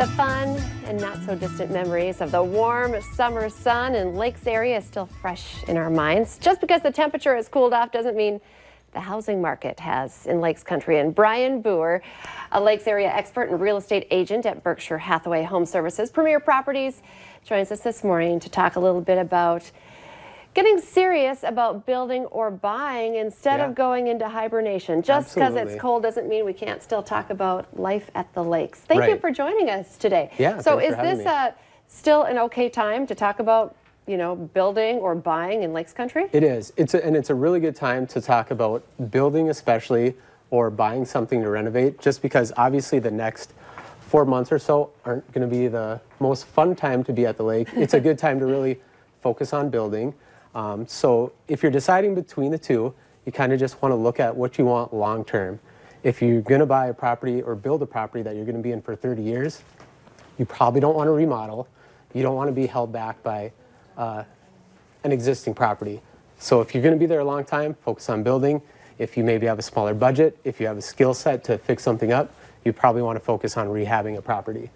The fun and not so distant memories of the warm summer sun in Lakes area is still fresh in our minds. Just because the temperature has cooled off doesn't mean the housing market has in Lakes Country. And Brian Boer, a Lakes area expert and real estate agent at Berkshire Hathaway Home Services Premier Properties, joins us this morning to talk a little bit about getting serious about building or buying instead of going into hibernation. Just because it's cold doesn't mean we can't still talk about life at the lakes. Thank you for joining us today. Yeah, so is this still an okay time to talk about, you know, building or buying in Lakes Country? It is. It's a really good time to talk about building especially, or buying something to renovate, just because obviously the next 4 months or so aren't going to be the most fun time to be at the lake. It's a good time to really focus on building. So if you're deciding between the two, you kind of just want to look at what you want long term. If you're going to buy a property or build a property that you're going to be in for 30 years, you probably don't want to remodel. You don't want to be held back by an existing property. So if you're going to be there a long time, focus on building. If you maybe have a smaller budget, if you have a skill set to fix something up, you probably want to focus on rehabbing a property.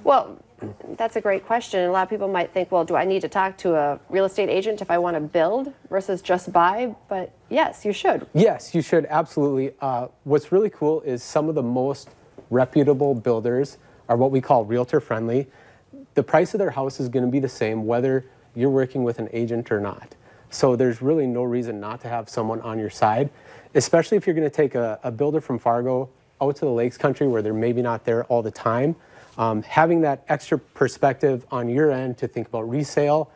Well, that's a great question. A lot of people might think, well, do I need to talk to a real estate agent if I want to build versus just buy? But yes, you should. Yes, you should, absolutely. What's really cool is some of the most reputable builders are what we call realtor friendly. The price of their house is going to be the same whether you're working with an agent or not. So there's really no reason not to have someone on your side, especially if you're going to take a builder from Fargo out to the Lakes Country where they're maybe not there all the time. Having that extra perspective on your end to think about resale,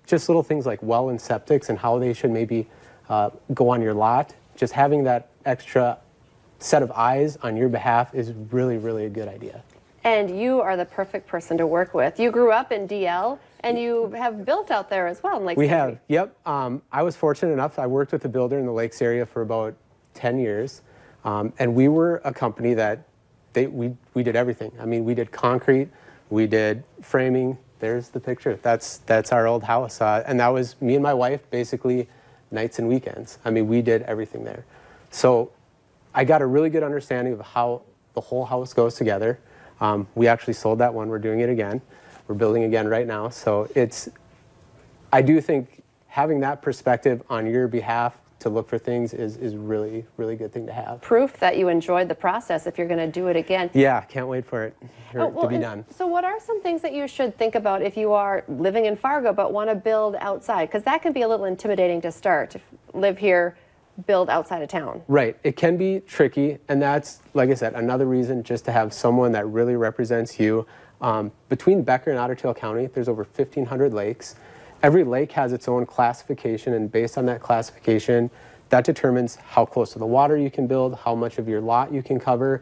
just little things like well and septics and how they should maybe go on your lot, just having that extra set of eyes on your behalf is really, really a good idea. And you are the perfect person to work with. You grew up in DL and you have built out there as well in Lakes Country. We have, yep. I was fortunate enough, I worked with a builder in the Lakes area for about 10 years. And we were a company that we did everything. I mean, we did concrete, we did framing. There's the picture. That's our old house. And that was me and my wife, basically nights and weekends. I mean, we did everything there. So I got a really good understanding of how the whole house goes together. We actually sold that one. We're doing it again. We're building again right now. So I do think having that perspective on your behalf to look for things is really, really good thing to have. Proof that you enjoyed the process if you're going to do it again. Yeah, can't wait for it to be done. So what are some things that you should think about if you are living in Fargo but want to build outside? Because that can be a little intimidating to start, to live here, build outside of town. Right, it can be tricky, and that's, like I said, another reason just to have someone that really represents you. Between Becker and Otter Tail County, there's over 1,500 lakes. Every lake has its own classification, and based on that classification, that determines how close to the water you can build, how much of your lot you can cover.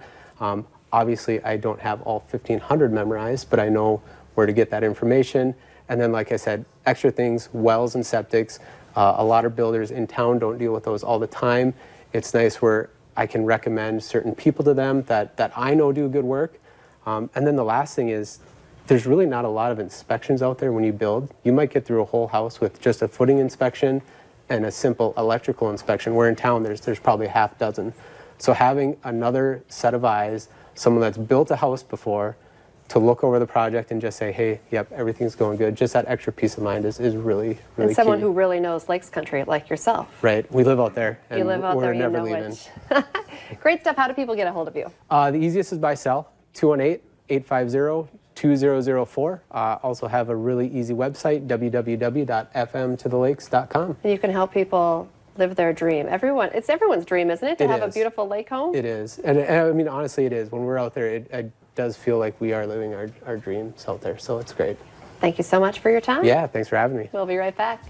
Obviously, I don't have all 1,500 memorized, but I know where to get that information. And then, like I said, extra things, wells and septics. A lot of builders in town don't deal with those all the time. It's nice where I can recommend certain people to them that I know do good work. And then the last thing is, there's really not a lot of inspections out there when you build. You might get through a whole house with just a footing inspection and a simple electrical inspection, where in town there's probably half dozen. So having another set of eyes, someone that's built a house before, to look over the project and just say, hey, yep, everything's going good, just that extra peace of mind is really, really And someone key. who really knows Lakes Country, like yourself. Right, we live out there, and you live out we're there, never you know leaving. Great stuff. How do people get a hold of you? The easiest is by cell, 218-850-2004. Also have a really easy website, www.fmtothelakes.com. And you can help people live their dream. It's everyone's dream, isn't it, to have a beautiful lake home? It is. And I mean, honestly, it is. When we're out there, it does feel like we are living our dreams out there. So it's great. Thank you so much for your time. Yeah, thanks for having me. We'll be right back.